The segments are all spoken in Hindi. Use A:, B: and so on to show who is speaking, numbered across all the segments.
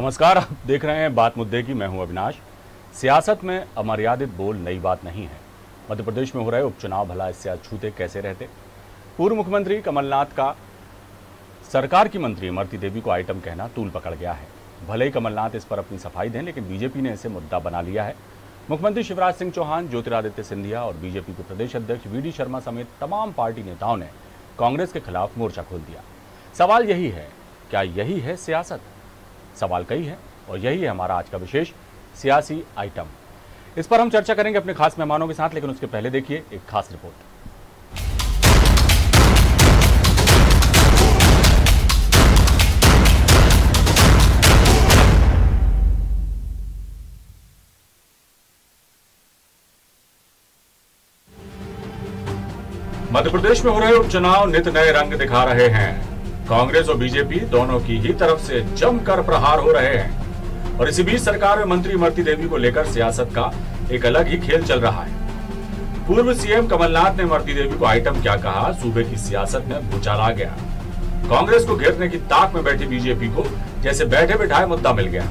A: नमस्कार, आप देख रहे हैं बात मुद्दे की। मैं हूं अविनाश। सियासत में अमर्यादित बोल नई बात नहीं है। मध्य प्रदेश में हो रहे उपचुनाव भला इससे अछूते कैसे रहते। पूर्व मुख्यमंत्री कमलनाथ का सरकार की मंत्री इमरती देवी को आइटम कहना तूल पकड़ गया है। भले ही कमलनाथ इस पर अपनी सफाई दें, लेकिन बीजेपी ने इसे मुद्दा बना लिया है। मुख्यमंत्री शिवराज सिंह चौहान, ज्योतिरादित्य सिंधिया और बीजेपी के प्रदेश अध्यक्ष वी.डी. शर्मा समेत तमाम पार्टी नेताओं ने कांग्रेस के खिलाफ मोर्चा खोल दिया। सवाल यही है, क्या यही है सियासत? सवाल कई है और यही है हमारा आज का विशेष सियासी आइटम। इस पर हम चर्चा करेंगे अपने खास मेहमानों के साथ, लेकिन उसके पहले देखिए एक खास रिपोर्ट। मध्य प्रदेश में हो रहे उपचुनाव नित नए रंग दिखा रहे हैं। कांग्रेस और बीजेपी दोनों की ही तरफ से जमकर प्रहार हो रहे हैं और इसी बीच सरकार में मंत्री इमरती देवी को लेकर सियासत का एक अलग ही खेल चल रहा है। पूर्व सीएम कमलनाथ ने इमरती देवी को आइटम क्या कहा, सूबे की सियासत में भूचाल आ गया। कांग्रेस को घेरने की ताक में बैठी बीजेपी को जैसे बैठे बिठाए मुद्दा मिल गया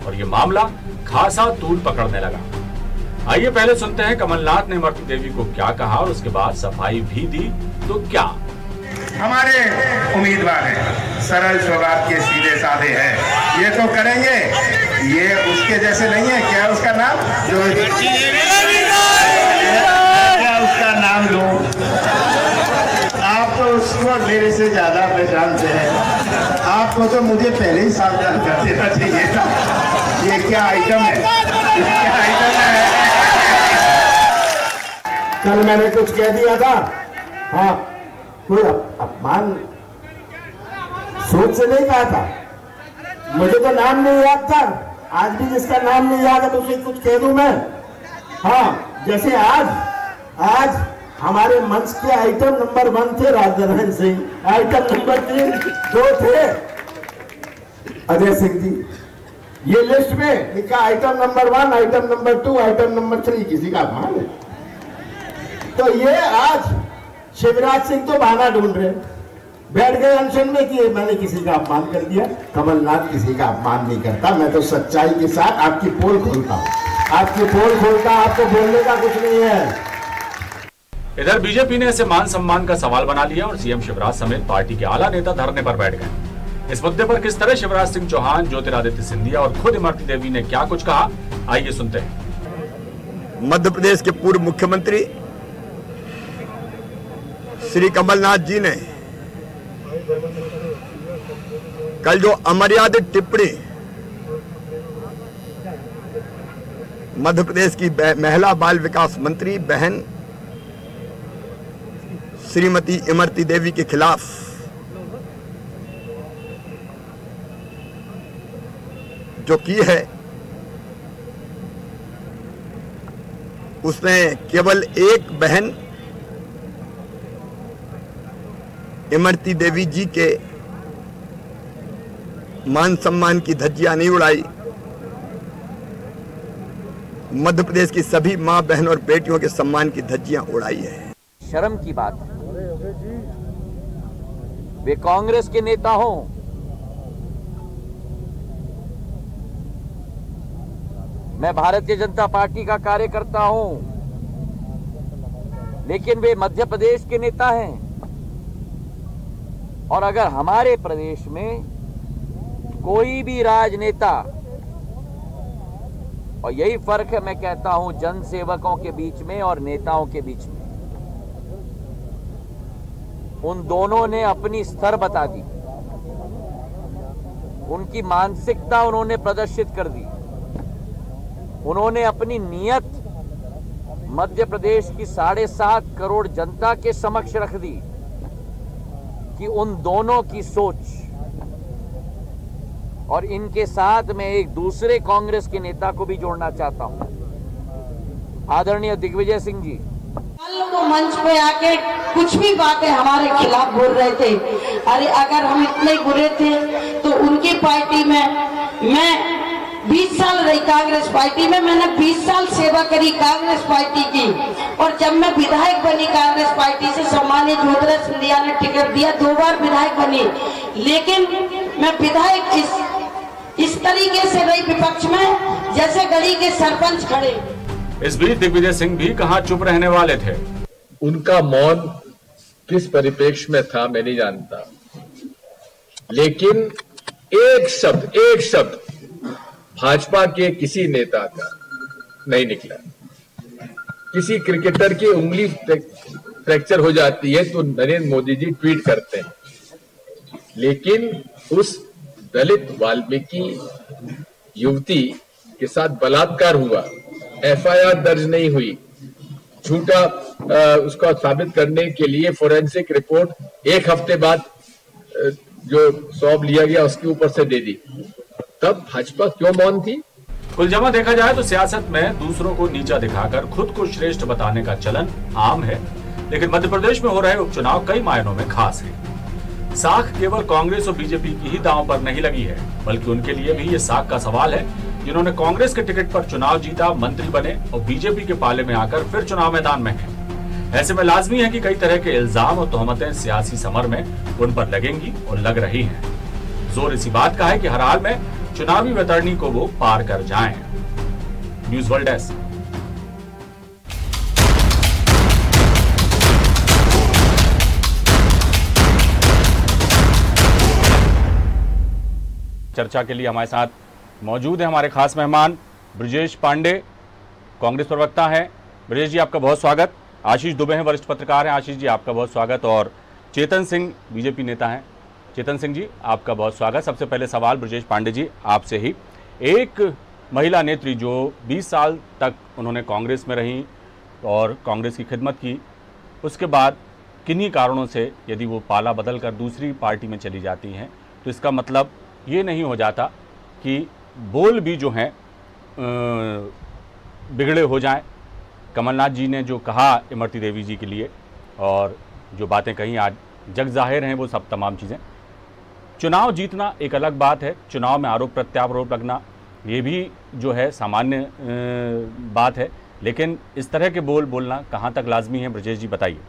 A: और ये मामला खासा तूल पकड़ने लगा। आइए पहले सुनते हैं कमलनाथ ने इमरती देवी को क्या कहा और उसके बाद सफाई भी दी तो क्या।
B: हमारे उम्मीदवार हैं, सरल स्वभाव के, सीधे साधे हैं, ये तो करेंगे। ये उसके जैसे नहीं है। क्या उसका नाम, जो क्या उसका नाम लो, आप तो उसको मेरे से ज्यादा पहचानते हैं। आपको तो मुझे पहले ही सावधान कर देना चाहिए था। ये क्या आइटम है, ये क्या आइटम है।
C: कल मैंने कुछ कह दिया था, हाँ, कोई अपमान सोच से नहीं कहा था। मुझे तो नाम नहीं याद था, आज भी जिसका नाम नहीं याद है तो उसे कुछ कह दूं मैं। हाँ, जैसे आज हमारे मंच के आइटम नंबर 1 थे राजनारायण सिंह, आइटम नंबर 2 थे अजय सिंह जी। ये लिस्ट में लिखा item number 1, item number 2, item number 3, किसी का अपमान है? तो ये आज शिवराज सिंह तो बहाना ढूंढ रहे, बैठ गए अनशन में कि मैंने किसी का अपमान कर दिया। कमलनाथ किसी का अपमान नहीं करता। मैं तो सच्चाई के साथ आपकी पोल खोलता हूं, आपको बोलने का कुछ नहीं है।
A: इधर बीजेपी ने इसे मान सम्मान का सवाल बना लिया और सीएम शिवराज समेत पार्टी के आला नेता धरने पर बैठ गए। इस मुद्दे पर किस तरह शिवराज सिंह चौहान, ज्योतिरादित्य सिंधिया और खुद इमरती देवी ने क्या कुछ कहा, आइए सुनते हैं।
D: मध्य प्रदेश के पूर्व मुख्यमंत्री श्री कमलनाथ जी ने कल जो अमर्यादित टिप्पणी मध्य प्रदेश की महिला बाल विकास मंत्री बहन श्रीमती इमरती देवी के खिलाफ जो की है, उसमें केवल एक बहन इमरती देवी जी के मान सम्मान की धज्जियां नहीं उड़ाई, मध्य प्रदेश की सभी मां, बहन और बेटियों के सम्मान की धज्जियां उड़ाई है।
E: शर्म की बात है। वे कांग्रेस के नेता हों, मैं भारतीय जनता पार्टी का कार्यकर्ता हूं, लेकिन वे मध्य प्रदेश के नेता हैं। और अगर हमारे प्रदेश में कोई भी राजनेता, और यही फर्क है मैं कहता हूं जनसेवकों के बीच में और नेताओं के बीच में, उन दोनों ने अपनी स्तर बता दी, उनकी मानसिकता उन्होंने प्रदर्शित कर दी, उन्होंने अपनी नीयत मध्य प्रदेश की 7.5 करोड़ जनता के समक्ष रख दी कि उन दोनों की सोच, और इनके साथ मैं एक दूसरे कांग्रेस के नेता को भी जोड़ना चाहता हूं, आदरणीय दिग्विजय सिंह जी।
F: वो मंच पे आके कुछ भी बातें हमारे खिलाफ बोल रहे थे। अरे अगर हम इतने बुरे थे तो उनकी पार्टी में मैं 20 साल रही कांग्रेस पार्टी में, मैंने 20 साल सेवा करी कांग्रेस पार्टी की। और जब मैं विधायक बनी कांग्रेस पार्टी से, सम्मानित ज्योतिरादित्य सिंधिया ने टिकट दिया, 2 बार विधायक बनी, लेकिन मैं विधायक इस इस तरीके से रही विपक्ष में जैसे गली के सरपंच खड़े।
A: इस बीच दिग्विजय सिंह भी कहां चुप रहने वाले थे।
G: उनका मौन किस परिप्रेक्ष्य में था मैं नहीं जानता, लेकिन एक शब्द भाजपा के किसी नेता का नहीं निकला। किसी क्रिकेटर की उंगली फ्रैक्चर हो जाती है तो नरेंद्र मोदी जी ट्वीट करते हैं, लेकिन उस दलित वाल्मीकि युवती के साथ बलात्कार हुआ, एफआईआर दर्ज नहीं हुई, झूठा उसका साबित करने के लिए फोरेंसिक रिपोर्ट एक हफ्ते बाद जो सौंप लिया गया उसके ऊपर से दे दी, तब भाजपा क्यों मौन थी?
A: कुल जमा देखा जाए तो सियासत में दूसरों को नीचा दिखाकर खुद को श्रेष्ठ बताने का चलन आम है, लेकिन मध्य प्रदेश में हो रहे उपचुनाव कई मायनों में खास है। साख केवल कांग्रेस और बीजेपी की ही दांव पर नहीं लगी है, बल्कि उनके लिए भी ये साख का सवाल है जिन्होंने कांग्रेस के टिकट पर चुनाव जीता, मंत्री बने और बीजेपी के पाले में आकर फिर चुनाव मैदान में हैं। ऐसे में लाजमी है कि कई तरह के इल्जाम और तोहमतें सियासी समर में उन पर लगेंगी और लग रही हैं। जोर इसी बात का है कि हर हाल में चुनावी वैतरणी को वो पार कर जाएं। News world desk. चर्चा के लिए हमारे साथ मौजूद है हमारे खास मेहमान ब्रजेश पांडे, कांग्रेस प्रवक्ता हैं। ब्रजेश जी आपका बहुत स्वागत। आशीष दुबे हैं, वरिष्ठ पत्रकार हैं। आशीष जी आपका बहुत स्वागत। और चेतन सिंह बीजेपी नेता हैं। चेतन सिंह जी आपका बहुत स्वागत। सबसे पहले सवाल ब्रजेश पांडे जी आपसे ही, एक महिला नेत्री जो 20 साल तक उन्होंने कांग्रेस में रहीं और कांग्रेस की खिदमत की, उसके बाद किन्हीं कारणों से यदि वो पाला बदल कर दूसरी पार्टी में चली जाती हैं तो इसका मतलब ये नहीं हो जाता कि बोल भी जो हैं बिगड़े हो जाएं। कमलनाथ जी ने जो कहा इमरती देवी जी के लिए और जो बातें कहीं आज जग जाहिर हैं वो सब तमाम चीज़ें। चुनाव जीतना एक अलग बात है, चुनाव में आरोप प्रत्यारोप लगना ये भी जो है सामान्य बात है, लेकिन इस तरह के बोल बोलना कहाँ तक लाजमी है? ब्रजेश जी बताइए।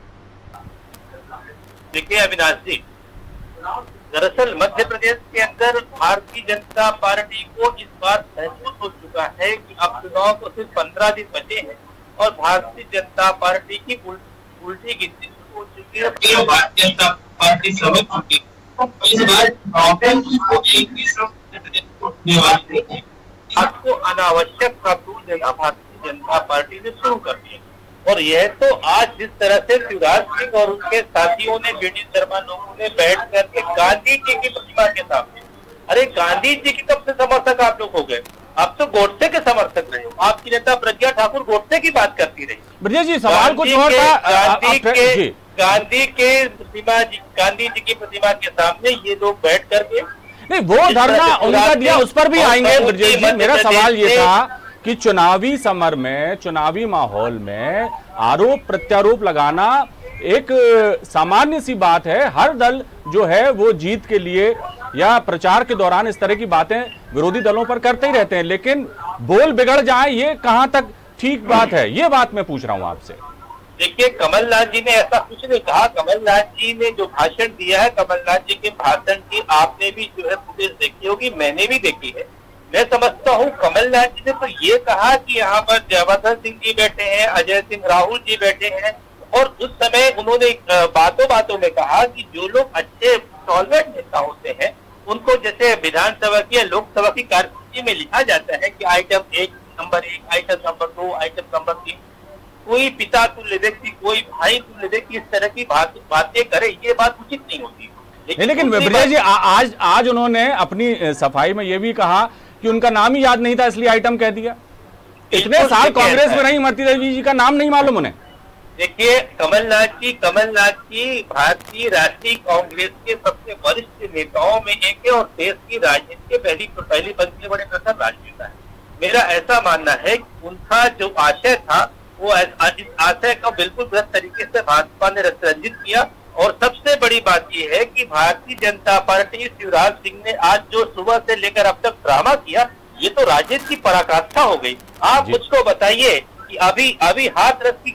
H: देखिए अविनाश जी, दरअसल मध्य प्रदेश के अंदर भारतीय जनता पार्टी को इस बार महसूस हो चुका है कि अब चुनाव को सिर्फ 15 दिन बचे हैं और भारतीय जनता पार्टी की उल्टी गिनती शुरू हो चुकी है। भारतीय जनता पार्टी समझ चुकी है इस बार आपको अनावश्यक खातून देना भारतीय जनता पार्टी ने शुरू कर दिया। और यह तो आज जिस तरह से शिवराज सिंह और उनके साथियों ने, बीडी शर्मा लोगों ने बैठ करके गांधी जी की प्रतिमा के सामने, अरे गांधी जी की कब से समर्थक आप लोग हो गए? आप तो गोडसे के समर्थक रहे हो। आपकी नेता प्रज्ञा ठाकुर गोडसे की बात करती रही।
A: ब्रजेश जी सवाल कुछ और था।
H: गांधी जी की प्रतिमा के सामने ये लोग बैठ करके
A: नहीं, वो धरना उनका दिया, उस पर भी आएंगे ब्रजेश जी। मेरा सवाल ये था कि चुनावी समर में, चुनावी माहौल में आरोप प्रत्यारोप लगाना एक सामान्य सी बात है। हर दल जो है वो जीत के लिए या प्रचार के दौरान इस तरह की बातें विरोधी दलों पर करते ही रहते हैं, लेकिन बोल बिगड़ जाए ये कहां तक ठीक बात है? ये बात मैं पूछ रहा हूं आपसे।
H: देखिए, कमलनाथ जी ने ऐसा कुछ नहीं कहा। कमलनाथ जी ने जो भाषण दिया है, कमलनाथ जी के भाषण की आपने भी जो है फुटेज देखी होगी, मैंने भी देखी है। मैं समझता हूँ कमलनाथ जी ने तो ये कहा कि यहाँ पर जयवर्धन सिंह जी बैठे हैं, अजय सिंह राहुल जी बैठे हैं, और उस समय उन्होंने बातों बातों में कहा कि जो लोग अच्छे सॉल्वेंट नेता होते हैं उनको जैसे विधानसभा की या लोकसभा की कार्यसूची में लिखा जाता है कि item 1 number 1, item number 2, item number 3, कोई पिता तुल्य व्यक्ति, कोई भाई तुल्य व्यक्ति इस तरह की बातें करे, ये बात उचित नहीं होती।
A: लेकिन ब्रजेश जी आज उन्होंने अपनी सफाई में ये भी कहा कि उनका नाम ही याद नहीं था इसलिए आइटम कह दिया। इतने साल कांग्रेस में रही इमरती देवी जी का नाम नहीं मालूम उन्हें।
H: देखिए, कमलनाथ जी भारतीय राष्ट्रीय कांग्रेस के सबसे वरिष्ठ नेताओं में एक है और देश की राजनीति के पहली पंक्ति के बड़े प्रखर राजनेता है। मेरा ऐसा मानना है कि उनका जो आशय था वो इस आशय को बिल्कुल गलत तरीके से भाजपा ने रंजित किया। और सबसे बड़ी बात यह है कि भारतीय जनता पार्टी, शिवराज सिंह ने आज जो सुबह से लेकर अब तक ड्रामा किया, ये तो राजनीति की पराकाष्ठा हो गई। आप मुझको बताइए कि अभी हाथरस की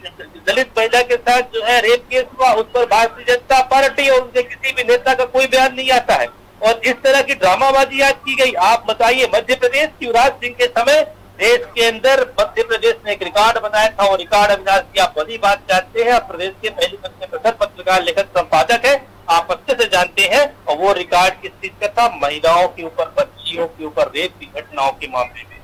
H: दलित महिला के साथ जो है रेप केस हुआ, उस पर भारतीय जनता पार्टी और उनके किसी भी नेता का कोई बयान नहीं आता है। और इस तरह की ड्रामाबाजी आज की गई। आप बताइए, मध्य प्रदेश की युवराज सिंह के समय देश के अंदर मध्य प्रदेश ने एक रिकॉर्ड बनाया था, और रिकॉर्ड अविनाश की आप बड़ी बात जानते हैं, आप प्रदेश के पहले प्रखर पत्रकार, लेखक, संपादक है, आप अच्छे से जानते हैं। और वो रिकॉर्ड किस चीज का था? महिलाओं के ऊपर, बच्चियों के ऊपर रेप की घटनाओं के मामले में।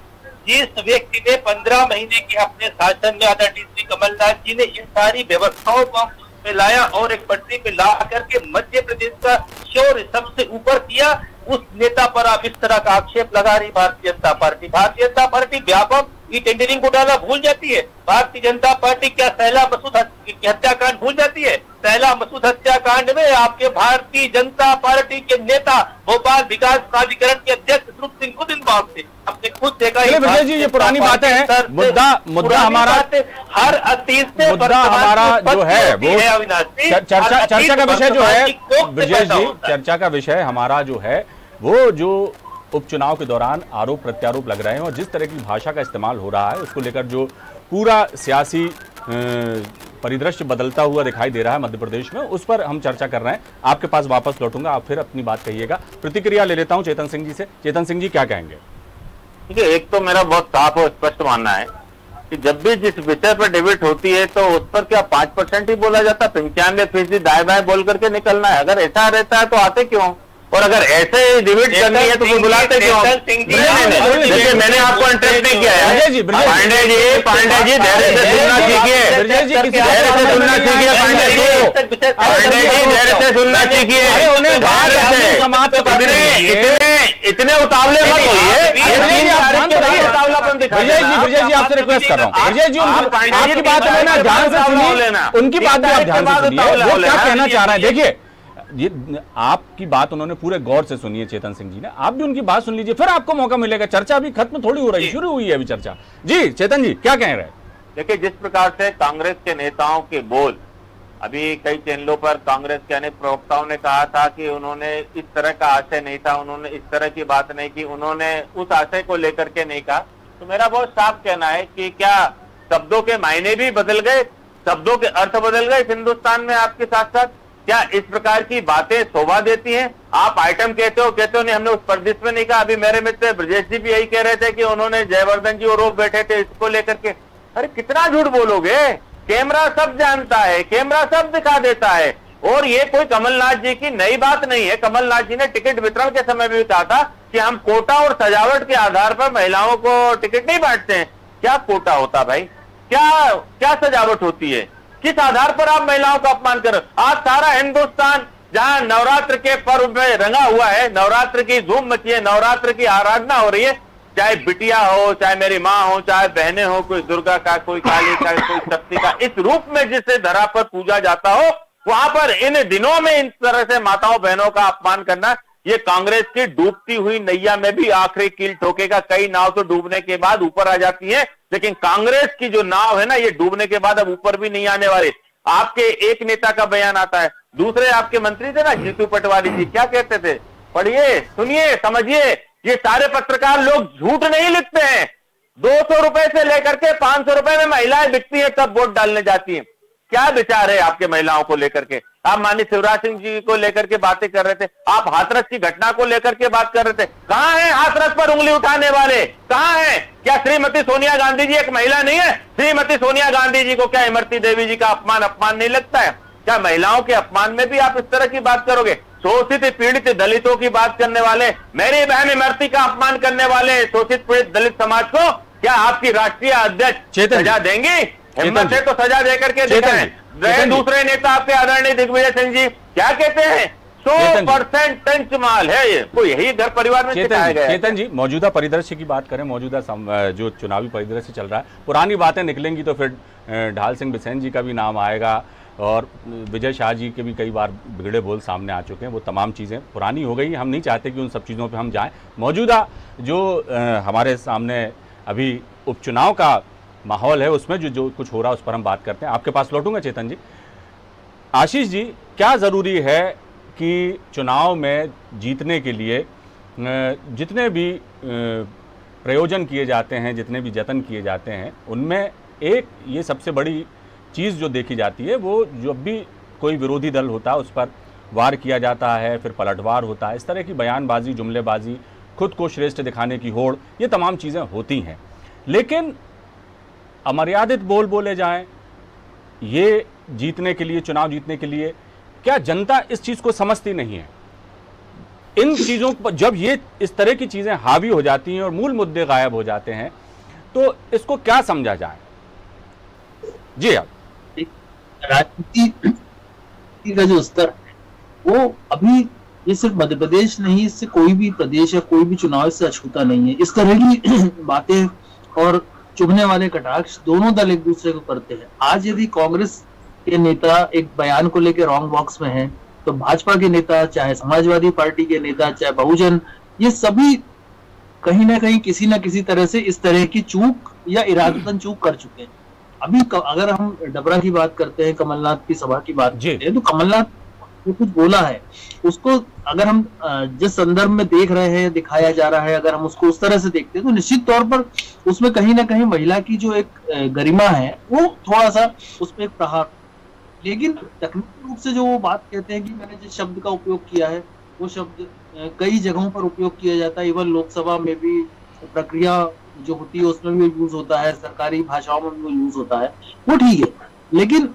H: जिस व्यक्ति ने 15 महीने के अपने शासन में आदरणीय श्री कमलनाथ जी ने इन सारी व्यवस्थाओं को में लाया और एक पटरी पे ला करके मध्य प्रदेश का शौर्य सबसे ऊपर किया, उस नेता पर आप इस तरह का आक्षेप लगा रही भारतीय जनता पार्टी। भारतीय जनता पार्टी व्यापक ई टेंडरिंग घोटाला भूल जाती है। भारतीय जनता पार्टी क्या सैला मसूद हत्याकांड भूल जाती है? सैला मसूद हत्याकांड में आपके भारतीय जनता पार्टी के नेता, भोपाल विकास प्राधिकरण के अध्यक्ष ध्रुव सिंह खुद इंदौर थे। आपने खुद देखा।
A: विजय जी, ये पुरानी बातें हैं। मुद्दा हमारा
H: हर अतीत से
A: मुद्दा हमारा जो है वो चर्चा का विषय जो है विजय जी, चर्चा का विषय हमारा जो है वो जो उपचुनाव के दौरान आरोप प्रत्यारोप लग रहे हैं और जिस तरह की भाषा का इस्तेमाल हो रहा है उसको लेकर जो पूरा सियासी परिदृश्य बदलता हुआ दिखाई दे रहा है मध्य प्रदेश में, उस पर हम चर्चा कर रहे हैं। आपके पास वापस लौटूंगा, आप फिर अपनी बात कहिएगा। प्रतिक्रिया ले लेता हूं चेतन सिंह जी से। चेतन सिंह जी, क्या कहेंगे?
I: देखिए, एक तो मेरा बहुत साफ और स्पष्ट मानना है कि जब भी जिस विषय पर डिबेट होती है तो उस पर क्या 5% ही बोला जाता, 95% दाएं बाएं बोल करके निकलना है। अगर ऐसा रहता है तो आते क्यों? और अगर ऐसे डिबेट करनी है तो बुलाते क्यों? देखिए, मैंने आपको इंटरेस्ट नहीं किया है। पांडे जी धैर्य से सुनना सीखिए, धैर्य से सुनना सीखिए। पांडे जी धैर्य से सुनना सीखिए। इतने उतावले मत होइए।
A: विजय जी, आपसे रिक्वेस्ट कर रहा हूँ। विजय जी, आपकी बात में ना ध्यान से सुनिए, उनकी बात में आप ध्यान से सुनिए, वो क्या कहना चाह रहे हैं। देखिए, ये आपकी बात उन्होंने पूरे गौर से सुनी है चेतन सिंह जी ने, आप भी उनकी बात सुन लीजिए, फिर आपको मौका मिलेगा। चर्चा अभी खत्म थोड़ी हो रही, शुरू हुई है अभी चर्चा। जी चेतन जी, क्या कह रहे हैं?
I: देखिए, जिस प्रकार से कांग्रेस के नेताओं के बोल, अभी कई चैनलों पर कांग्रेस के अनेक प्रवक्ताओं ने कहा था कि उन्होंने इस तरह का आशय नहीं था, उन्होंने इस तरह की बात नहीं की, उन्होंने उस आशय को लेकर के नहीं कहा। तो मेरा बहुत साफ कहना है कि क्या शब्दों के मायने भी बदल गए, शब्दों के अर्थ बदल गए हिंदुस्तान में आपके साथ साथ? क्या इस प्रकार की बातें शोभा देती हैं? आप आइटम कहते हो नहीं, हमने उस परिदृश्य में नहीं कहा। अभी मेरे मित्र ब्रजेश जी भी यही कह रहे थे कि उन्होंने जयवर्धन जी और रोक बैठे थे इसको लेकर के। अरे कितना झूठ बोलोगे? कैमरा सब जानता है, कैमरा सब दिखा देता है। और ये कोई कमलनाथ जी की नई बात नहीं है। कमलनाथ जी ने टिकट वितरण के समय में भी कहा था कि हम कोटा और सजावट के आधार पर महिलाओं को टिकट नहीं बांटते हैं। क्या कोटा होता भाई? क्या सजावट होती है? किस आधार पर आप महिलाओं का अपमान कर रहे हो? आज सारा हिंदुस्तान जहां नवरात्र के पर्व में रंगा हुआ है, नवरात्र की धूम मची है, नवरात्र की आराधना हो रही है, चाहे बिटिया हो, चाहे मेरी माँ हो, चाहे बहनें हो, कोई दुर्गा का, कोई काली का, कोई शक्ति का, इस रूप में जिसे धरा पर पूजा जाता हो, वहां पर इन दिनों में इन तरह से माताओं बहनों का अपमान करना, ये कांग्रेस की डूबती हुई नैया में भी आखिरी कील ठोकेगा। कई नाव तो डूबने के बाद ऊपर आ जाती है, लेकिन कांग्रेस की जो नाव है ना, ये डूबने के बाद अब ऊपर भी नहीं आने वाले। आपके एक नेता का बयान आता है, दूसरे आपके मंत्री थे ना जीतू पटवारी जी, क्या कहते थे? पढ़िए, सुनिए, समझिए। ये सारे पत्रकार लोग झूठ नहीं लिखते हैं। 200 रुपए से लेकर के 500 रुपए में महिलाएं बिकती है, तब वोट डालने जाती है। क्या विचार है आपके महिलाओं को लेकर के? आप माननीय शिवराज सिंह जी को लेकर के बातें कर रहे थे, आप हाथरस की घटना को लेकर के बात कर रहे थे। कहां है हाथरस पर उंगली उठाने वाले? कहां है? क्या श्रीमती सोनिया गांधी जी एक महिला नहीं है? श्रीमती सोनिया गांधी जी को क्या इमरती देवी जी का अपमान नहीं लगता है? क्या महिलाओं के अपमान में भी आप इस तरह की बात करोगे? शोषित पीड़ित दलितों की बात करने वाले, मेरी बहन इमरती का अपमान करने वाले शोषित पीड़ित दलित समाज को क्या आपकी राष्ट्रीय अध्यक्ष सजा देंगे? हिम्मत है तो सजा देकर के दिखाएं। दूसरे नेता आपके आदरणीय दिग्विजय सिंह जी क्या कहते हैं? 100% टंच माल है ये, तो यही घर परिवार में सिखाया गया है।
A: चेतन जी, मौजूदा परिदृश्य की बात करें, मौजूदा जो चुनावी परिदृश्य चल रहा है, पुरानी बातें निकलेंगी तो फिर ढाल सिंह बिसेन जी का भी नाम आएगा और विजय शाह जी के भी कई बार बिगड़े बोल सामने आ चुके हैं। वो तमाम चीज़ें पुरानी हो गई, हम नहीं चाहते कि उन सब चीज़ों पे हम जाएं। मौजूदा जो हमारे सामने अभी उपचुनाव का माहौल है, उसमें जो कुछ हो रहा है उस पर हम बात करते हैं। आपके पास लौटूंगा चेतन जी। आशीष जी, क्या ज़रूरी है कि चुनाव में जीतने के लिए जितने भी प्रयोजन किए जाते हैं, जितने भी जतन किए जाते हैं, उनमें एक ये सबसे बड़ी चीज़ जो देखी जाती है, वो जब भी कोई विरोधी दल होता है उस पर वार किया जाता है, फिर पलटवार होता है, इस तरह की बयानबाजी, जुमलेबाजी, खुद को श्रेष्ठ दिखाने की होड़, ये तमाम चीज़ें होती हैं। लेकिन अमर्यादित बोल बोले जाएं ये जीतने के लिए, चुनाव जीतने के लिए, क्या जनता इस चीज़ को समझती नहीं है? इन चीज़ों पर जब ये इस तरह की चीज़ें हावी हो जाती हैं और मूल मुद्दे गायब हो जाते हैं तो इसको क्या समझा जाए? जी आप
J: राजनीति का जो स्तर है वो अभी ये सिर्फ मध्य प्रदेश नहीं, इससे कोई भी प्रदेश या कोई भी चुनाव इससे अछूता नहीं है। इस तरह की बातें और चुभने वाले कटाक्ष दोनों दल एक दूसरे को करते हैं। आज यदि कांग्रेस के नेता एक बयान को लेकर रॉन्ग बॉक्स में है तो भाजपा के नेता, चाहे समाजवादी पार्टी के नेता, चाहे बहुजन, ये सभी कहीं ना कहीं किसी ना किसी तरह से इस तरह की चूक या इरादतन चूक कर चुके हैं। अभी अगर हम डबरा की बात करते हैं, कमलनाथ की सभा की बात करते हैं, तो कमलनाथ ने कुछ बोला है, उसको अगर हम जिस संदर्भ में देख रहे हैं, दिखाया जा रहा है, अगर हम उसको उस तरह से देखते हैं तो निश्चित तौर पर उसमें कहीं ना कहीं महिला की जो एक गरिमा है वो थोड़ा सा उसमें एक प्रहार। लेकिन तकनीकी रूप से जो वो बात कहते हैं कि मैंने जिस शब्द का उपयोग किया है वो शब्द कई जगहों पर उपयोग किया जाता है, इवन लोकसभा में भी प्रक्रिया जो होती है उसमें भी यूज होता है, सरकारी भाषाओं में भी यूज होता है, वो ठीक है। लेकिन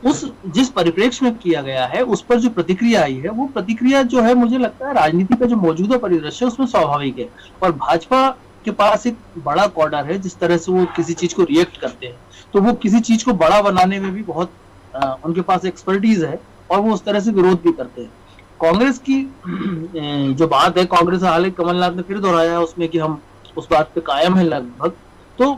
J: उस जिस परिप्रेक्ष्य में किया गया है उस पर जो प्रतिक्रिया आई है वो प्रतिक्रिया जो है, मुझे लगता है राजनीति का जो मौजूदा परिदृश्य है उसमें स्वाभाविक है। और भाजपा के पास एक बड़ा कॉर्डर है, जिस तरह से वो किसी चीज को रिएक्ट करते हैं तो वो किसी चीज को बड़ा बनाने में भी बहुत उनके पास एक्सपर्टीज है और वो उस तरह से विरोध भी करते हैं। कांग्रेस की जो बात है, कांग्रेस हाल कमलनाथ ने फिर दोहराया है उसमें कि हम उस बात पे कायम है लगभग, तो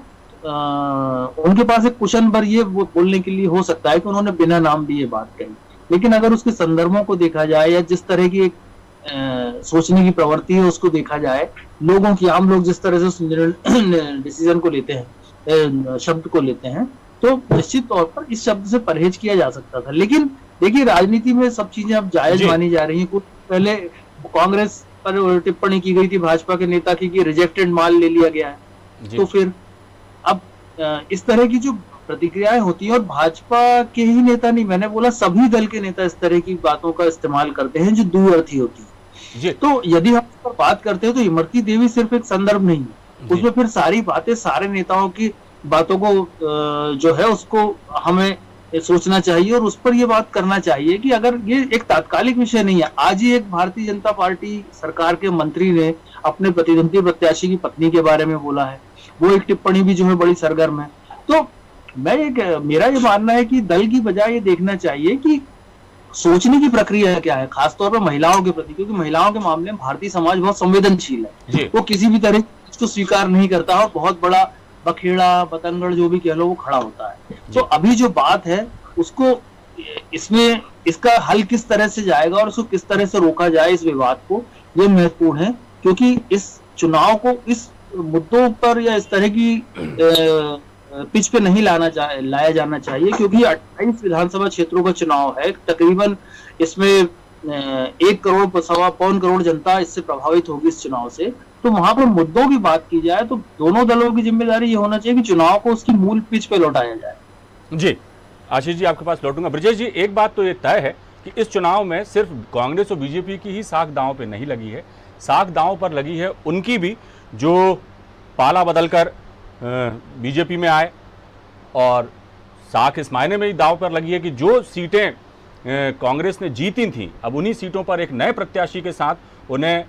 J: उनके पास एक कुशन पर ये वो बोलने के लिए हो सकता है कि उन्होंने बिना नाम दिए बात कही। लेकिन अगर उसके संदर्भों को देखा जाए या जिस तरह की एक सोचने की प्रवृत्ति है उसको देखा जाए, लोगों की, आम लोग जिस तरह से डिसीजन को लेते हैं, शब्द को लेते हैं, तो निश्चित तौर पर इस शब्द से परहेज किया जा सकता था। लेकिन देखिए राजनीति में सब चीजें अब जायज मानी जा रही हैं। कुछ पहले कांग्रेस पर टिप्पणी की गई थी भाजपा के नेता की कि रिजेक्टेड माल ले लिया गया है, तो फिर अब इस तरह की जो प्रतिक्रियाएं होती हैं, और भाजपा के ही नेता नहीं, मैंने बोला सभी दल के नेता इस तरह की बातों का इस्तेमाल करते हैं जो दूरअर्थी होती है। तो यदि हम इस पर बात करते हैं तो इमरती देवी सिर्फ एक संदर्भ नहीं है, उसमें फिर सारी बातें, सारे नेताओं की बातों को जो है उसको हमें सोचना चाहिए और उस पर ये बात करना चाहिए कि अगर ये एक तात्कालिक विषय नहीं है। आज ही एक भारतीय जनता पार्टी सरकार के मंत्री ने अपने प्रतिद्वंदी प्रत्याशी की पत्नी के बारे में बोला है, वो एक टिप्पणी भी जो है बड़ी सरगर्म है। तो मेरा ये मानना है कि दल की बजाय ये देखना चाहिए कि सोचने की प्रक्रिया क्या है, खासतौर पर महिलाओं के प्रति, क्योंकि महिलाओं के मामले में भारतीय समाज बहुत संवेदनशील है, वो किसी भी तरह इसको स्वीकार नहीं करता और बहुत बड़ा बखेड़ा, बतंगड़ जो भी कह लो वो खड़ा होता है। तो अभी जो बात है उसको इसमें इसका हल किस तरह से जाएगा और उसको किस तरह से रोका जाए, इस विवाद को, ये महत्वपूर्ण है। क्योंकि इस चुनाव को इस मुद्दों पर या इस तरह की पिच पे नहीं लाया जाना चाहिए, क्योंकि 28 विधानसभा क्षेत्रों का चुनाव है, तकरीबन इसमें 1 करोड़ सवा पौन करोड़ जनता इससे प्रभावित होगी इस चुनाव से। तो वहां पर मुद्दों की बात की जाए तो दोनों दलों की जिम्मेदारी ये होना चाहिए कि चुनाव को उसकी मूल पिच पे लौटाया जाए।
A: जी आशीष जी, आपके पास लौटूंगा। ब्रजेश जी, एक बात तो ये तय है कि इस चुनाव में सिर्फ कांग्रेस और बीजेपी की ही साख दांव पे नहीं लगी है, साख दांव पर लगी है उनकी भी जो पाला बदलकर बीजेपी में आए, और साख इस मायने में ही दांव पर लगी है कि जो सीटें कांग्रेस ने जीती थी, अब उन्हीं सीटों पर एक नए प्रत्याशी के साथ उन्हें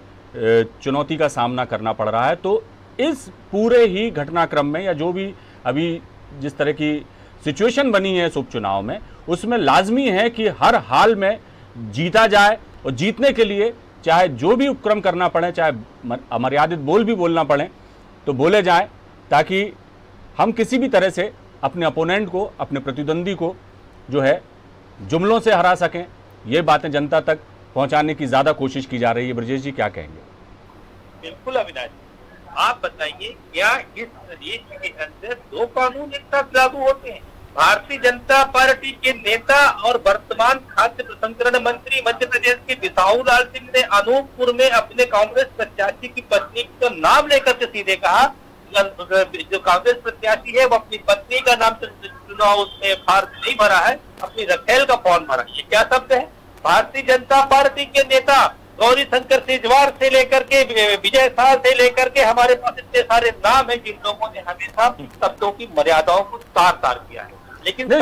A: चुनौती का सामना करना पड़ रहा है। तो इस पूरे ही घटनाक्रम में या जो भी अभी जिस तरह की सिचुएशन बनी है इस उपचुनाव में, उसमें लाजमी है कि हर हाल में जीता जाए, और जीतने के लिए चाहे जो भी उपक्रम करना पड़े, चाहे अमर्यादित बोल भी बोलना पड़े तो बोले जाए, ताकि हम किसी भी तरह से अपने अपोनेंट को, अपने प्रतिद्वंदी को जो है जुमलों से हरा सकें। ये बातें जनता तक पहुंचाने की ज्यादा कोशिश की जा रही है। ब्रजेश जी क्या कहेंगे?
H: बिल्कुल अविनाश, आप बताइए क्या इस देश के अंदर 2 कानून एक साथ लागू होते हैं? भारतीय जनता पार्टी के नेता और वर्तमान खाद्य प्रसंस्करण मंत्री मध्य प्रदेश के बिसाहू लाल सिंह ने अनूपपुर में अपने कांग्रेस प्रत्याशी की पत्नी का नाम लेकर के सीधे कहा, जो कांग्रेस प्रत्याशी है वो अपनी पत्नी का नाम चुनाव उसमें फार्म नहीं भरा है, अपनी रखेल का फॉर्म भरा। ये क्या शब्द है? भारतीय जनता पार्टी के नेता गौरी शंकर सेजवार से लेकर के विजय शाह से लेकर के हमारे पास इतने सारे नाम हैं जिन लोगों ने हमेशा शब्दों की मर्यादाओं को तार तार किया है। लेकिन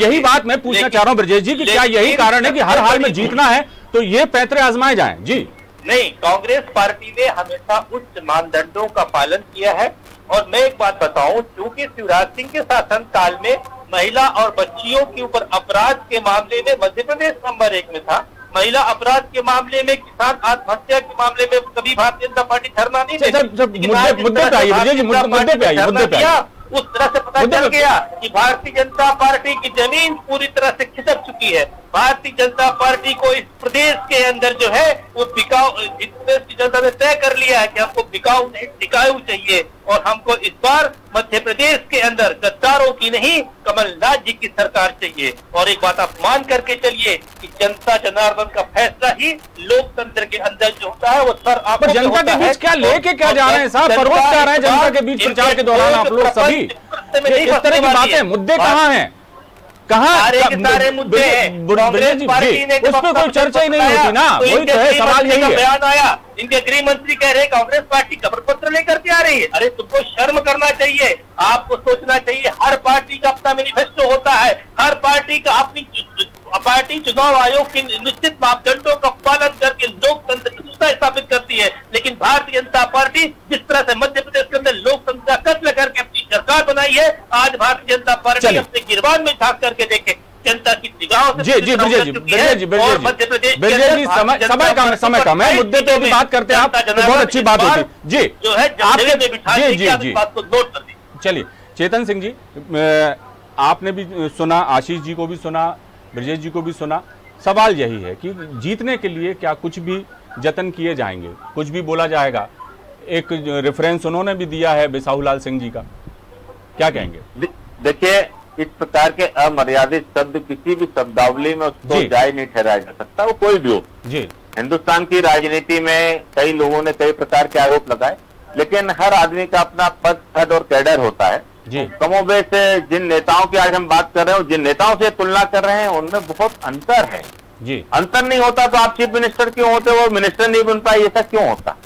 A: यही बात मैं पूछना चाह रहा हूं ब्रजेश जी कि क्या यही कारण है कि हर हाल में जीतना है तो ये पैतरे आजमाए जाएं? जी
H: नहीं, कांग्रेस पार्टी ने हमेशा उच्च मानदंडों का पालन किया है। और मैं एक बात बताऊं, क्योंकि शिवराज सिंह के शासन काल में महिला और बच्चियों के ऊपर अपराध के मामले में मध्य प्रदेश नंबर 1 में था। महिला अपराध के मामले में, किसान आत्महत्या के मामले में कभी भारतीय जनता पार्टी धरना नहीं देती।
A: मुद्दे पे आइए।
H: उस तरह से पता चल गया कि भारतीय जनता पार्टी की जमीन पूरी तरह से खिसक चुकी है। भारतीय जनता पार्टी को इस प्रदेश के अंदर जो है वो बिकाऊ, इस प्रदेश की जनता ने तय कर लिया है कि हमको बिकाऊ नहीं टिकाऊ चाहिए और हमको इस बार मध्य प्रदेश के अंदर गद्दारों की नहीं कमलनाथ जी की सरकार चाहिए। और एक बात आप मान करके चलिए कि जनता जनार्दन का फैसला ही लोकतंत्र के अंदर जो होता है वो सर आप
A: जनता के बीच क्या लेके क्या जा रहे हैं साहब? परवश क्या रहे हैं जनता के बीच प्रचार के दौरान आप लोग सभी? इस तरह की बातें, मुद्दे कहाँ हैं?
H: सारे मुद्दे हैं। कांग्रेस पार्टी ने
A: उस पर कोई चर्चा ही नहीं होती ना, वही तो है सवाल। यही है
H: बयान आया, इनके गृह मंत्री कह रहे कांग्रेस पार्टी खबर पत्र लेकर के आ रही है। अरे तुमको शर्म करना चाहिए, आपको सोचना चाहिए। हर पार्टी का अपना मैनिफेस्टो होता है, हर पार्टी का अपनी पार्टी चुनाव आयोग के निश्चित मापदंडों का पालन करके लोकतंत्र की सुविधा स्थापित करती है। लेकिन भारतीय जनता पार्टी जिस तरह से मध्य प्रदेश के अंदर लोकतंत्र का कत्ल करके अपनी सरकार बनाई है, आज भारतीय जनता पार्टी अपने गिरबान में झांक करके देखे जनता की निगाहों से।
A: जी मध्य प्रदेश समय कम है, मुद्दे पे भी बात करते हैं आप, बहुत अच्छी बात होती जी
H: जो है
A: जी
H: बात को नोट कर दी।
A: चलिए चेतन सिंह जी, आपने भी सुना, आशीष जी को भी सुना, ब्रजेश जी को भी सुना। सवाल यही है कि जीतने के लिए क्या कुछ भी जतन किए जाएंगे, कुछ भी बोला जाएगा? एक रेफरेंस उन्होंने भी दिया है बिसाहूलाल सिंह जी का, क्या कहेंगे?
I: देखिए, इस प्रकार के अमर्यादित शब्द किसी भी शब्दावली में उसको जायज नहीं ठहराया जा सकता, वो कोई भी हो जी। हिंदुस्तान की राजनीति में कई लोगों ने कई प्रकार के आरोप लगाए, लेकिन हर आदमी का अपना पद और कैडर होता है जी। कमोबेश जिन नेताओं की आज हम बात कर रहे हैं, जिन नेताओं से तुलना कर रहे हैं, उनमें बहुत अंतर है जी। अंतर नहीं होता तो आप चीफ मिनिस्टर क्यों होते, वो मिनिस्टर नहीं बन पाए, ऐसा क्यों होता?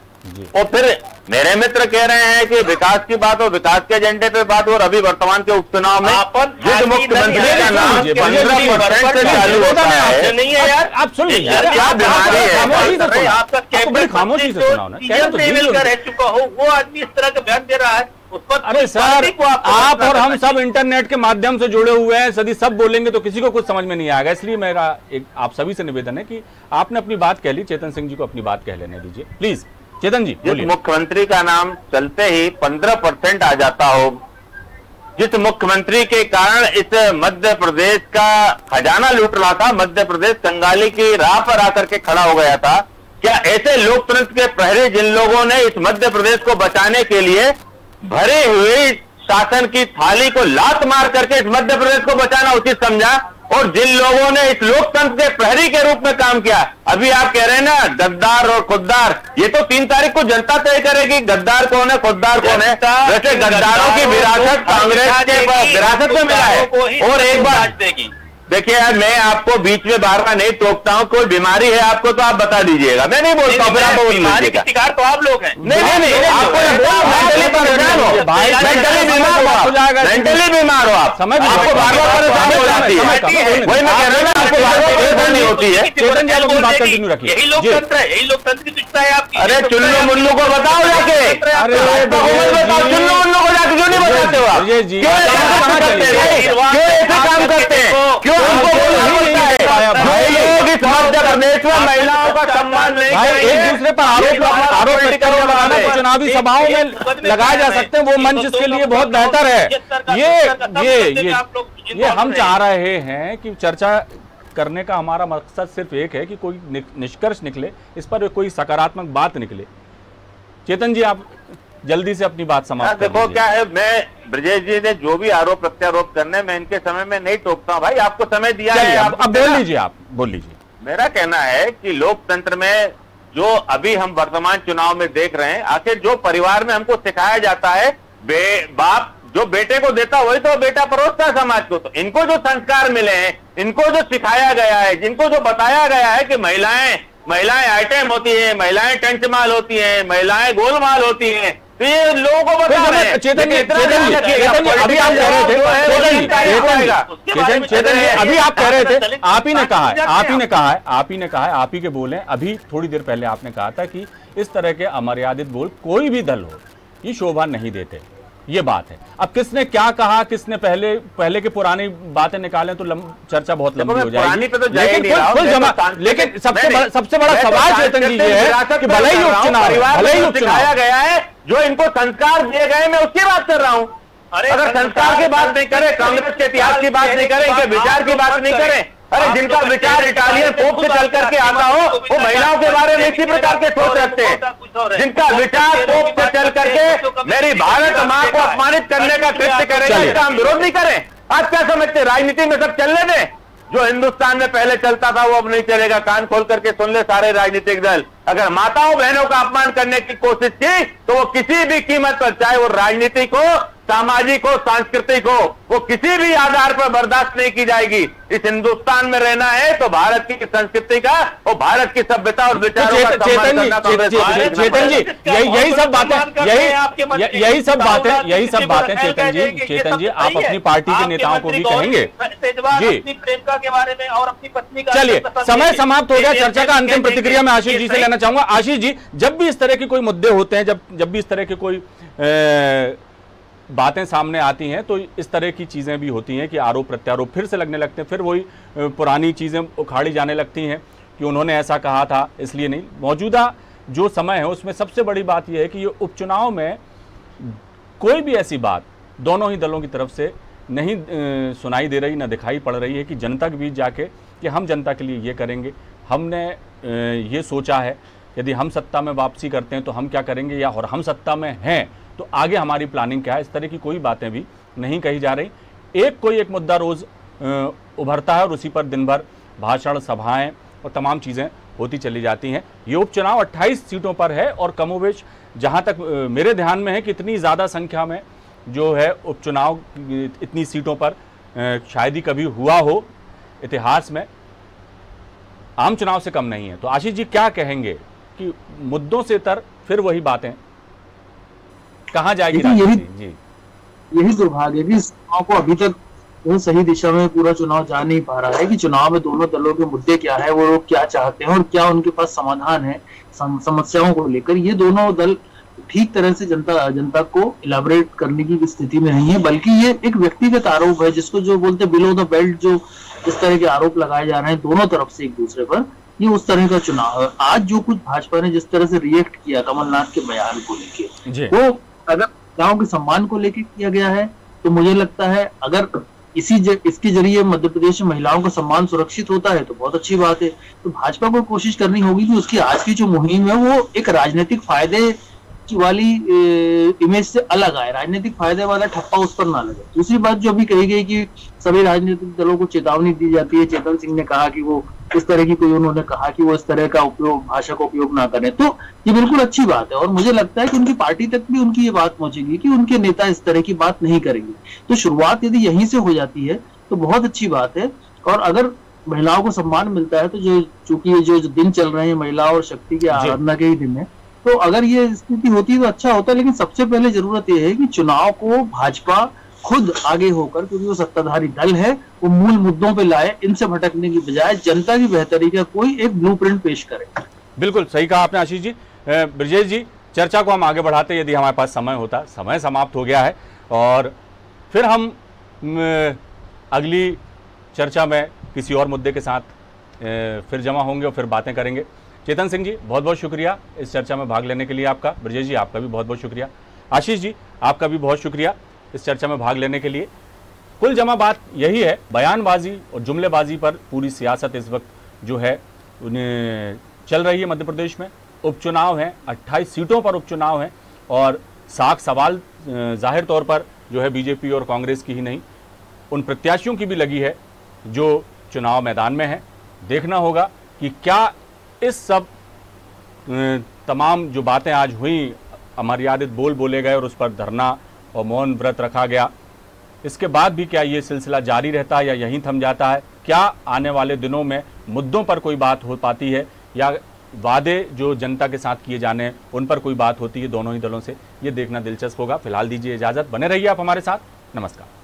I: और फिर मेरे मित्र कह रहे हैं कि विकास की बात हो, विकास के एजेंडे पे बात हो, और अभी वर्तमान के उपचुनाव में जिस मुख्यमंत्री का नाम 15% से चालू होता है,
H: नहीं है यार,
A: आप सुन लीजिए,
H: क्या बीमारी है? आपका कैबिनेट
A: खामोशी से सुनाओ ना,
H: रह चुका हो, वो आदमी इस तरह का बयान दे रहा है।
A: अरे सर, आप और हम सब इंटरनेट के माध्यम से जुड़े हुए हैं, यदि सब बोलेंगे तो किसी को कुछ समझ में नहीं आएगा। इसलिए मेरा एक आप सभी से निवेदन है कि आपने अपनी बात कह ली, चेतन सिंह जी को अपनी बात कह लेने दीजिए प्लीज। चेतन जी,
I: जिस मुख्यमंत्री का नाम चलते ही 15% आ जाता हो, जिस मुख्यमंत्री के कारण इस मध्य प्रदेश का खजाना लूट रहा था, मध्य प्रदेश कंगाली की राह पर आकर के खड़ा हो गया था, क्या ऐसे लोकतंत्र के प्रहरी जिन लोगों ने इस मध्य प्रदेश को बचाने के लिए भरे हुए शासन की थाली को लात मार करके इस मध्य प्रदेश को बचाना उचित समझा, और जिन लोगों ने इस लोकतंत्र के प्रहरी के रूप में काम किया? अभी आप कह रहे हैं ना गद्दार और खुददार, ये तो 3 तारीख को जनता तय करेगी गद्दार कौन है खुददार कौन है। वैसे गद्दारों की विरासत कांग्रेस के विरासत में मिला है। और एक बात देखिए, मैं आपको बीच में बार बार नहीं टोकता हूँ, कोई बीमारी है आपको तो आप बता दीजिएगा, मैं नहीं बोलता हूँ, फिर आप
H: बीमारी के शिकार तो आप लोग हैं।
I: नहीं, आपको मेंटली परेशान हो, मेंटली बीमार हो आप, समझ आपको बार बार परेशानी हो जाती है। वही मैं कह रहा हूँ ना, आपको बार बार परेशानी होती है।
H: यही लोकतंत्र है, यही लोकतंत्र की शिक्षा है आपकी।
I: अरे चुल्लू मुल्लू को बताओ जाके, चुल्लू मुल्लू को जाके क्यों नहीं बताते हो आप? क्यों ऐसे काम करते हैं? क्यों हमको महिलाओं का सम्मान नहीं?
A: एक दूसरे पर आरोप चुनावी सभाओं में लगाए जा सकते हैं, वो मंच इसके लिए बहुत बेहतर है। ये हम चाह रहे हैं कि चर्चा करने का हमारा मकसद सिर्फ एक है कि कोई निष्कर्ष निकले, इस पर कोई सकारात्मक बात निकले। चेतन जी, आप जल्दी से अपनी बात समाप्त कर
I: देखो क्या है, मैं ब्रजेश जी ने जो भी आरोप प्रत्यारोप करने, मैं इनके समय में नहीं टोकता हूं। भाई आपको समय दिया है,
A: आप बोल लीजिए, आप बोल लीजिए।
I: मेरा कहना है कि लोकतंत्र में जो अभी हम वर्तमान चुनाव में देख रहे हैं, आखिर जो परिवार में हमको सिखाया जाता है, बाप जो बेटे को देता वही तो बेटा परोसता है समाज को। तो इनको जो संस्कार मिले हैं, इनको जो सिखाया गया है, जिनको जो बताया गया है कि महिलाएं आइटम होती है, महिलाएं टंच माल होती हैं, महिलाएं गोलमाल होती हैं, तो ये लोगों को बता रहे हैं।
A: चेतन जी, अभी आप कह रहे थे, अभी आप कह रहे थे, आप ही ने कहा है, आप ही के बोल हैं। अभी थोड़ी देर पहले आपने कहा था कि इस तरह के अमर्यादित बोल कोई भी दल हो ये शोभा नहीं देते, ये बात है। अब किसने क्या कहा, किसने पहले के पुरानी बातें निकालें तो चर्चा बहुत लंबी हो जाएगी। लेकिन सबसे बड़ा सवाल चेतन जी ये है कि भले ही उपचुनाव
I: दिखाया गया है, जो इनको संस्कार दिए गए, मैं उसकी बात कर रहा हूं। अगर संस्कार की बात नहीं करें, कांग्रेस के इतिहास की बात नहीं करें, इनके विचार की बात नहीं करें, अरे जिनका विचार इटालियन पोप से चल करके आता हो, वो महिलाओं के बारे में इसी प्रकार के सोच रखते हैं। जिनका विचार पोप से चल करके मेरी भारत मां को अपमानित करने का कृत्य करेगा, इसका हम विरोध नहीं करें। आज क्या समझते, राजनीति में सब चलने दें, जो हिंदुस्तान में पहले चलता था वो अब नहीं चलेगा। कान खोल करके सुन ले सारे राजनीतिक दल। अगर माताओं बहनों का अपमान करने की कोशिश की तो वो किसी भी कीमत पर, चाहे वो राजनीतिक हो, सामाजिक हो, सांस्कृतिक हो, वो किसी भी आधार पर बर्दाश्त नहीं की जाएगी। इस हिंदुस्तान में रहना है तो भारत की संस्कृति का और भारत की सभ्यता और विचारों का सम्मान करना।
A: चेतन जी, यही सब बातें चेतन जी आप अपनी पार्टी के नेताओं को भी कहेंगे जी।
H: प्रेमिका के बारे में और अपनी पत्नी का,
A: चलिए समय समाप्त हो गया। चर्चा का अंतिम प्रतिक्रिया मैं आशीष जी से लेना चाहूंगा। आशीष जी, जब भी इस तरह के कोई मुद्दे होते हैं, जब भी इस तरह के कोई बातें सामने आती हैं तो इस तरह की चीजें भी होती हैं कि आरोप प्रत्यारोप फिर से लगने लगते हैं, फिर वही पुरानी चीजें उखाड़ी जाने लगती हैं कि उन्होंने ऐसा कहा था इसलिए नहीं। मौजूदा जो समय है उसमें सबसे बड़ी बात यह है कि ये उपचुनाव में कोई भी ऐसी बात दोनों ही दलों की तरफ से नहीं सुनाई दे रही, ना दिखाई पड़ रही है कि जनता के बीच जाके कि हम जनता के लिए ये करेंगे, हमने ये सोचा है, यदि हम सत्ता में वापसी करते हैं तो हम क्या करेंगे, या और हम सत्ता में हैं तो आगे हमारी प्लानिंग क्या है। इस तरह की कोई बातें भी नहीं कही जा रही। कोई एक मुद्दा रोज उभरता है और उसी पर दिन भर भाषण, सभाएं और तमाम चीज़ें होती चली जाती हैं। ये उपचुनाव 28 सीटों पर है और कमोवेश जहां तक मेरे ध्यान में है कि इतनी ज़्यादा संख्या में जो है उपचुनाव इतनी सीटों पर शायद ही कभी हुआ हो इतिहास में, आम चुनाव से कम नहीं है। तो आशीष जी क्या कहेंगे कि मुद्दों से तर फिर वही बातें कहाँ जाएगी राजनीति?
J: यही दुर्भाग्य है कि इस चुनाव को अभी तक वो सही दिशा में पूरा चुनाव जा नहीं पा रहा है कि चुनाव में दोनों दलों के मुद्दे क्या है, वो लोग क्या चाहते हैं और क्या उनके पास समाधान है समस्याओं को लेकर। ये दोनों दल ठीक तरह से जनता को इलाबोरेट करने की स्थिति में नहीं है, बल्कि ये एक व्यक्तिगत आरोप है जिसको जो बोलते बिलो द बेल्ट, जो इस तरह के आरोप लगाए जा रहे हैं दोनों तरफ से एक दूसरे पर, ये उस तरह का चुनाव है। आज जो कुछ भाजपा ने जिस तरह से रिएक्ट किया कमलनाथ के बयान को लेके, वो अगर महिलाओं के सम्मान को लेकर किया गया है तो मुझे लगता है अगर इसके जरिए मध्य प्रदेश में महिलाओं का सम्मान सुरक्षित होता है तो बहुत अच्छी बात है। तो भाजपा को कोशिश करनी होगी कि उसकी आज की जो मुहिम है वो एक राजनीतिक फायदे की वाली इमेज से अलग आए, राजनीतिक फायदे वाला ठप्पा उस पर ना लगे। दूसरी बात जो अभी कही गई कि सभी राजनीतिक दलों को चेतावनी दी जाती है, चेतन सिंह ने कहा कि वो इस तरह की कोई, उन्होंने कहा कि वो इस तरह का भाषा का उपयोग ना करें, तो ये बिल्कुल अच्छी बात है और मुझे लगता है कि उनकी पार्टी तक भी उनकी ये बात पहुंचेगी कि उनके नेता इस तरह की बात नहीं करेंगे। तो शुरुआत यदि यहीं से हो जाती है तो बहुत अच्छी बात है। और अगर महिलाओं को सम्मान मिलता है तो चूंकि जो दिन चल रहे हैं महिला और शक्ति की आराधना के ही दिन है, तो अगर ये स्थिति होती है तो अच्छा होता है। लेकिन सबसे पहले जरूरत यह है कि चुनाव को भाजपा खुद आगे होकर, क्योंकि वो सत्ताधारी दल है, वो मूल मुद्दों पे लाए, इनसे भटकने की बजाय जनता की बेहतरी का कोई एक ब्लूप्रिंट पेश करे।
A: बिल्कुल सही कहा आपने आशीष जी। ब्रजेश जी, चर्चा को हम आगे बढ़ाते यदि हमारे पास समय होता। समय समाप्त हो गया है और फिर हम अगली चर्चा में किसी और मुद्दे के साथ फिर जमा होंगे और फिर बातें करेंगे। चेतन सिंह जी, बहुत बहुत शुक्रिया इस चर्चा में भाग लेने के लिए आपका। ब्रजेश जी, आपका भी बहुत बहुत शुक्रिया। आशीष जी, आपका भी बहुत शुक्रिया इस चर्चा में भाग लेने के लिए। कुल जमा बात यही है, बयानबाजी और जुमलेबाजी पर पूरी सियासत इस वक्त जो है चल रही है मध्य प्रदेश में। उपचुनाव हैं, 28 सीटों पर उपचुनाव हैं और साख सवाल जाहिर तौर पर जो है बीजेपी और कांग्रेस की ही नहीं, उन प्रत्याशियों की भी लगी है जो चुनाव मैदान में है। देखना होगा कि क्या इस सब तमाम जो बातें आज हुई, अमर्यादित बोल बोले गए और उस पर धरना और मौन व्रत रखा गया। इसके बाद भी क्या ये सिलसिला जारी रहता है या यहीं थम जाता है? क्या आने वाले दिनों में मुद्दों पर कोई बात हो पाती है या वादे जो जनता के साथ किए जाने उन पर कोई बात होती है दोनों ही दलों से? ये देखना दिलचस्प होगा। फिलहाल दीजिए इजाजत, बने रहिए आप हमारे साथ। नमस्कार।